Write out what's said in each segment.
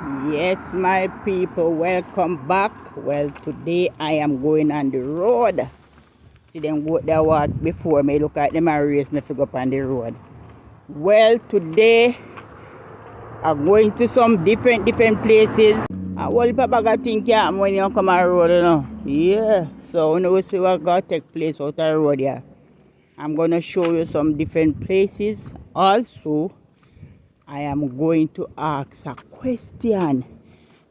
Yes, my people, welcome back. Well, today I am going on the road. See them go there walk before me. Look at them and race me to go up on the road. Well, today I'm going to some different places. And what if I think when you come on the road, you know? Yeah. So we know see what gonna take place out on the road here. I'm gonna show you some different places. Also, I am going to ask a question.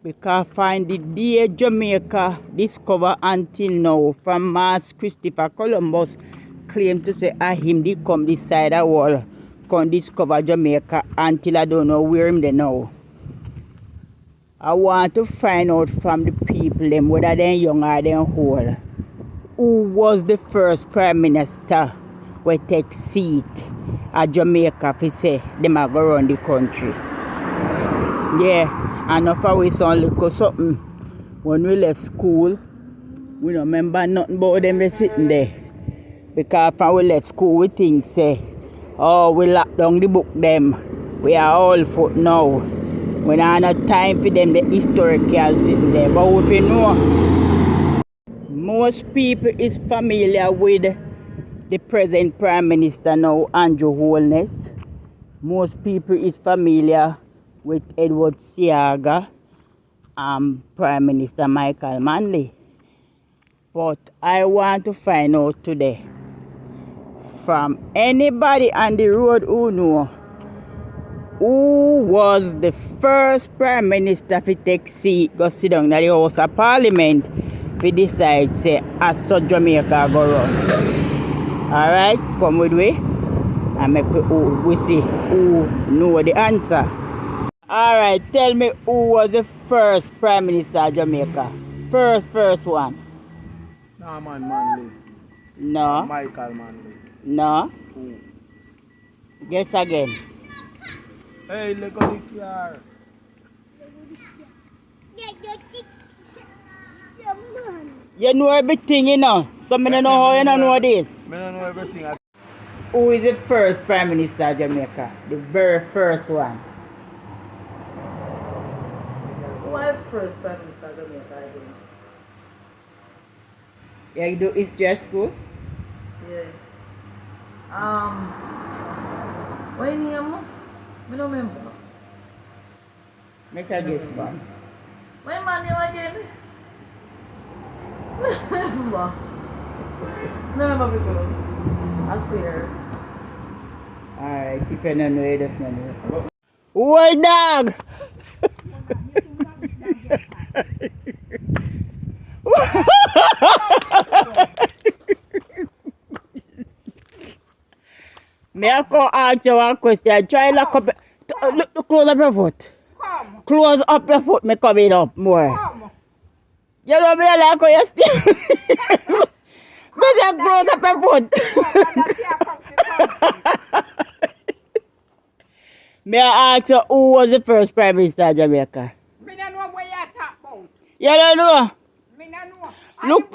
Because find the day Jamaica discover until now from Mars Christopher Columbus claim to say him did come this side of the world come discover Jamaica until I don't know where him they now. I want to find out from the people them whether they're young or they're old. Who was the first prime minister we take seat at Jamaica to say them are go run the country? Yeah. And if we saw little something when we left school, we don't remember nothing about them sitting there. Because when we left school, we think, say, oh, we locked down the book them. We are all foot now. We don't have no time for them, the historical sitting there. But if you know, most people is familiar with the present Prime Minister now, Andrew Holness. Most people is familiar with Edward Seaga and Prime Minister Michael Manley. But I want to find out today from anybody on the road who know who was the first Prime Minister to take seat, go sit down in the House of Parliament to decide say as so Jamaica go run. Alright, come with me and make we see who know the answer. Alright, tell me who was the first Prime Minister of Jamaica? First one. Norman Manley. No. Michael Manley. No. Who? Guess again. Hey, look at the car. You know everything, you know. So I don't know how you don't know this. I don't know everything. Who is the first Prime Minister of Jamaica? The very first one. Why first Prime Minister of Jamaica again? Yeah, you do history at school? Yeah. What you name? I don't remember. Make a guess, man. What man name again? Remember? No remember because I see her. Alright, if you don't know, you just don't know. Old dog! May I go ask you one question? Try lock up. Close up your foot. Come, Close up your foot, me coming up more. come. You know me like how you still. Me say close up your foot. May I ask you who was the first Prime Minister of Jamaica? Me don't know what you talk about. You don't know? Me don't know. Look-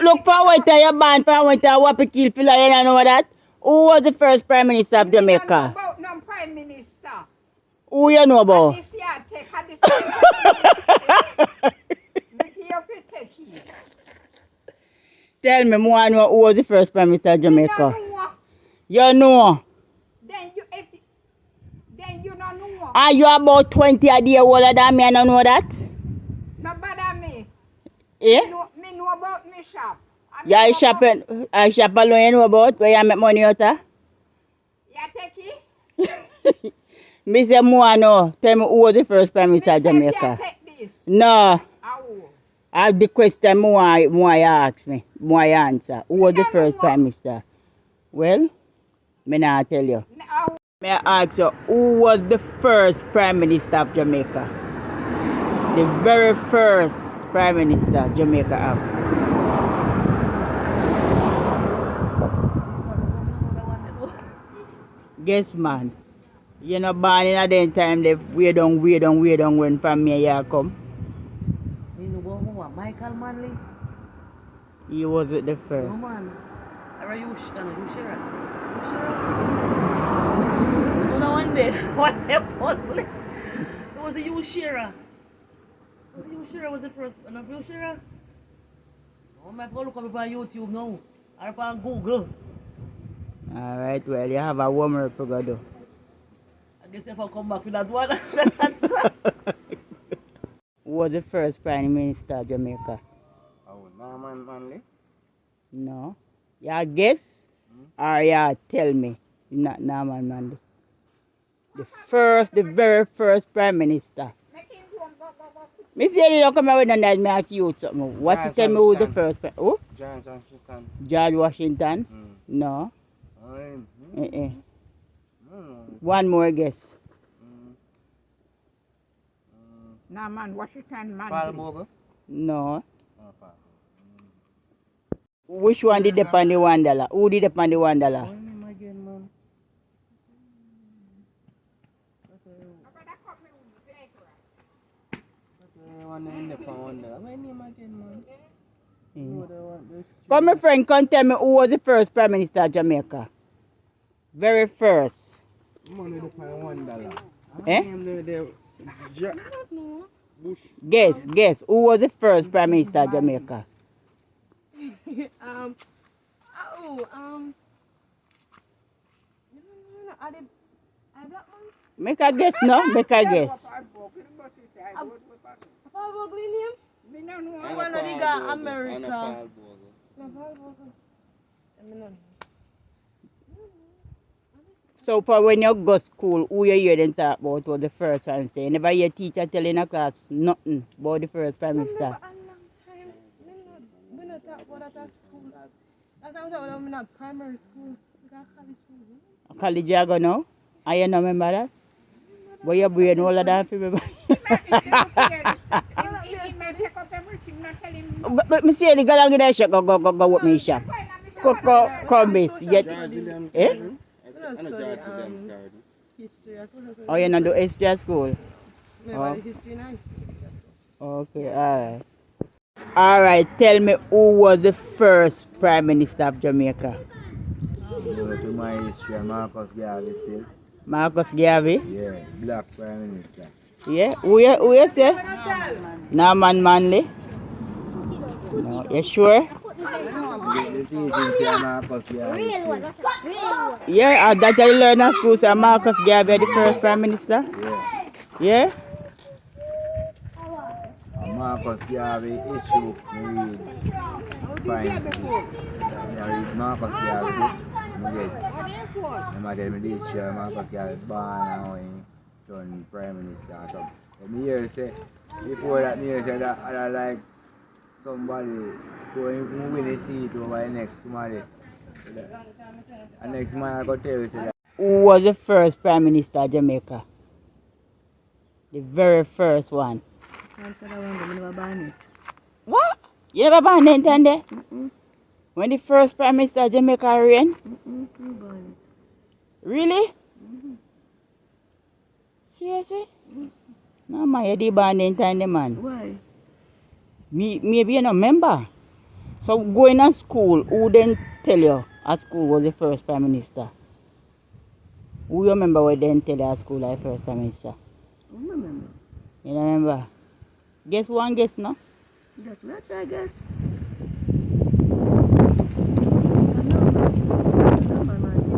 Look forward to your band, forward to what we kill for you don't know that? Who was the first Prime Minister of Me don't know Jamaica? about no prime minister. Who you know about? This year take a this. Make you fit take it. Tell me more know who was the first Prime Minister of Me Jamaica? don't know. You know. Then you don't know. Are you about 20 a day older than me and I don't know that? No bother me. Eh? Me know about me shop. And me Yeah, know about- I shop alone you know about where you make money out of? You take it? Me say more know. Tell me who was the first Prime Minister of Me say if you Jamaica? take this. No. How? I have the question more you ask me. More you answer. Who was the first Prime Minister? Well, me not tell you. How? May I ask you, who was the first Prime Minister of Jamaica? The very first Prime Minister Jamaica have. Guess man. You know born in a den time they way down when Premier come. You know what? Michael Manley? He wasn't the first. No man. Are you sure? You sure? You sure? No one did. One day puzzling. was the U Shearer. Was the U Shearer was the first? Enough U Shearer? Oh, I have to look up on YouTube now. Or on Google. Alright, well, you have a homework to go do. I guess if I come back with that one, that's Who was the first Prime Minister of Jamaica? Oh, Norman Manley. No. You guess? Or you tell me? Not Norman Manley. The very first Prime Minister. Make him go, go, go, go. Me say you don't come out and me ask you something. What you tell me who the first Who? John Washington. George Washington? No. One more guess. Nah, man, Washington, man. Paul Bogle. No. Oh, Paul. Which one did the on the $1? Who did the on the $1? What's name again, man? One in the pound. What's name again, man? Come, my friend, come tell me who was the first Prime Minister of Jamaica? Very first. Money to pay $1. Eh? Bush. Guess. Who was the first Prime Minister of Jamaica? Make a guess, no? Make a guess. Paul Bogle name? Me no know. One of the guy America. So for when you go to school, who you hear them talk about was the first Prime Minister? You never hear teacher telling a class nothing about the first Prime Minister. A long time. We not talk about that at school. That's how I'm in primary school. We got college school. College you go now? And you don't remember that? But your brain all of that remember. He may take up everything, not tell him. But me say the girl I'm gonna shop, go with me shop. Come best. Yet, eh? I know George Williams Garden. History. Oh, you not do history at school? Never history nice. Okay, alright, tell me who was the first Prime Minister of Jamaica? Go to my history, Marcus Garvey still. Marcus Garvey? Yeah, black Prime Minister. Yeah, who you say? Norman Manley? No, you sure? The teaching say Marcus Garvey. Yeah, that I learned at school, so Marcus Garvey the first Prime Minister? Yeah. Yeah? Marcus Garvey issue me read. Fine. I read Marcus Garvey book. I tell me this year Marcus Garvey born and how he turned Prime Minister or something. But me hear say, before that me hear say that I like somebody who win a seat over the next somebody. And next man I go tell you say that. Who was the first Prime Minister of Jamaica? The very first one. Answer that one, they never ban it. What? You never banned it then there? When the first Prime Minister of Jamaica reigned? Ban Really? Seriously? No man, you did ban it then, man. Why? Maybe you don't remember. So going to school, who then tell you at school was the first Prime Minister? Who you remember what then tell you at school like first Prime Minister? I don't remember. You don't remember? Guess one guess, no? That's what I guess.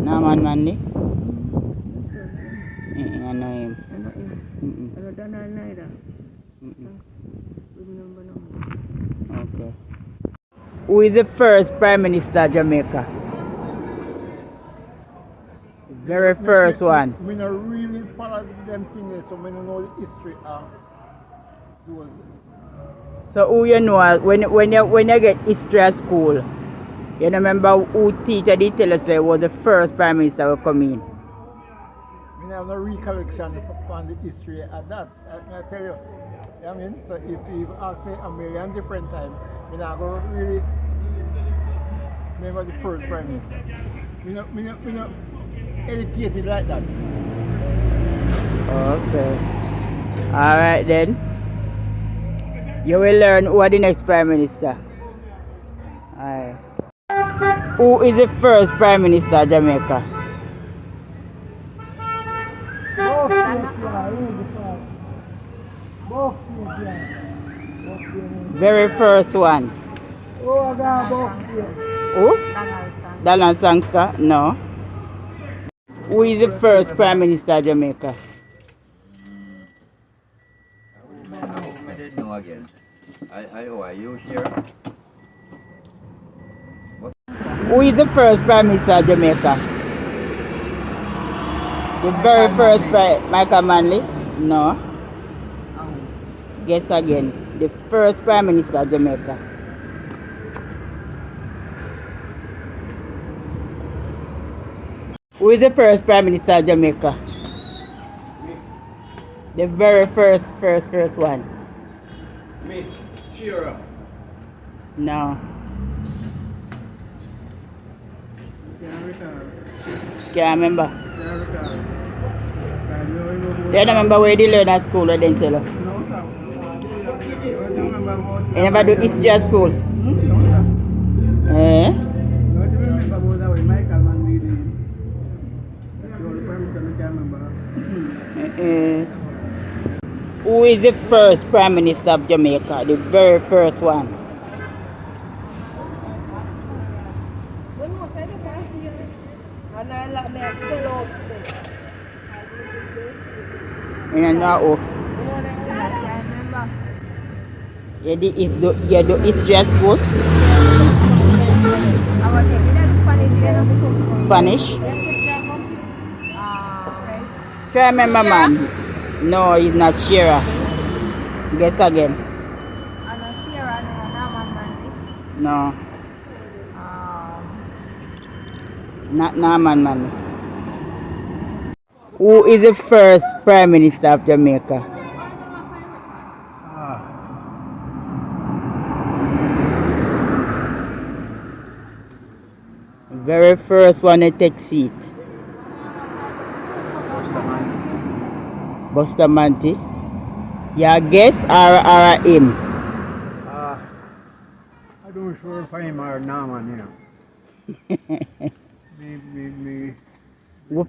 Norman Manley? I know him. I know him. I know Donald neither. Remember no. Okay. Who is the first Prime Minister of Jamaica? The very first one. We not really follow them things, so we don't know the history of those. So who you know when you get history at school, you remember who teacher did tell us that was the first Prime Minister who come in? We have no recollection on the history of that. I tell you. I mean, so if you ask me a million different times, we're not going to really remember the first Prime Minister. We're not educated like that. Okay. Alright then. You will learn who are the next Prime Minister. Alright. Who is the first Prime Minister of Jamaica? Both yeah. Very first one. Oh, I got both Who? Donald Sangster? No. Who is the first Prime Minister of Jamaica? I didn't know again. Are you here? Who is the first Prime Minister of Jamaica? The very first Prime Michael Manley? No. Guess again. The first Prime Minister of Jamaica. Who is the first Prime Minister of Jamaica? The very first one. Me, Shira. No. Can't remember. You don't remember where you learn at school or then tell you? You never do history at school? Eh? Who is the first Prime Minister of Jamaica? The very first one. You don't know who? You do history at school? Spanish? Try remember man. No, he's not Shira. Guess again. No. Not Norman man. Who is the first Prime Minister of Jamaica? Very first one to take seat. Bustamante. Yeah, guess or him? I don't sure if I'm or Norman, you know. me.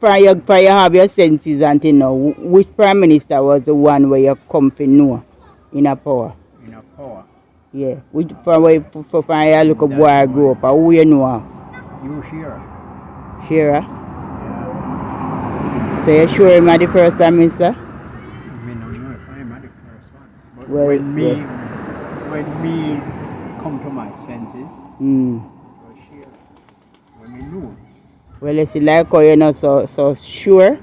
For you have your senses and to know which Prime Minister was the one where you come to know in a power. In a power. Yeah. Which from where for you look a boy grow up, who you know? You Shira. Shira? So you sure him are the first Prime Minister? I mean, I don't know if I'm the first one. But Well, when me come to my senses, was Shira. When me knew. Well, you see, like how you know so sure,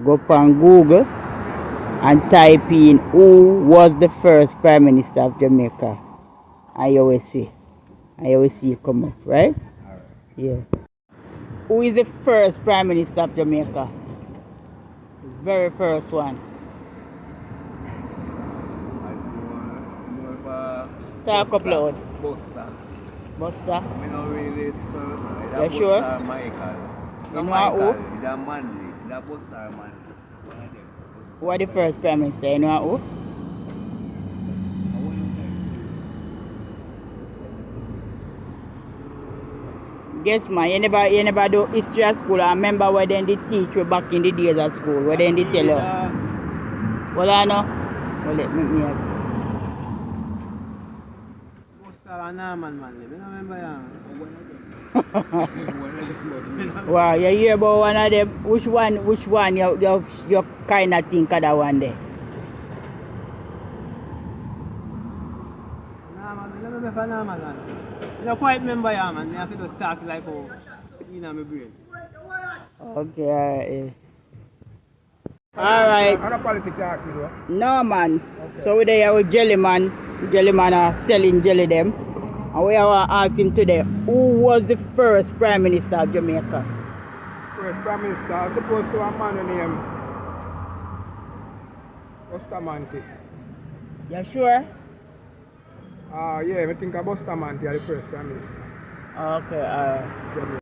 go up on Google and type in who was the first Prime Minister of Jamaica. And you will see. And you will see it come up, right? Yeah. Who is the first Prime Minister of Jamaica? The very first one. Talk up loud. Buster. I know really it's You sure? Michael. You know who? That Manley. That Buster Manley. One of them. Who are the first Prime Minister? You know who? Guess man, you never do history at school. I remember where then they teach you back in the days at school. Where then they tell you. Well, I know. Well, let me hear. Buster and Norman Manley. I remember Wow, you hear about one of them? Which one you kind of think of that one there? Norman, I remember for Norman man. I don't quite remember man. I have to just talk like how in my brain. Okay, alright. Other politics ask me though. No man. Okay. So we there with Jellyman. Jellyman are selling jelly them. And we are asking today, who was the first Prime Minister of Jamaica? First Prime Minister, I supposed to have a man named Bustamante. You sure? Yeah, I think Bustamante is the first Prime Minister. Okay,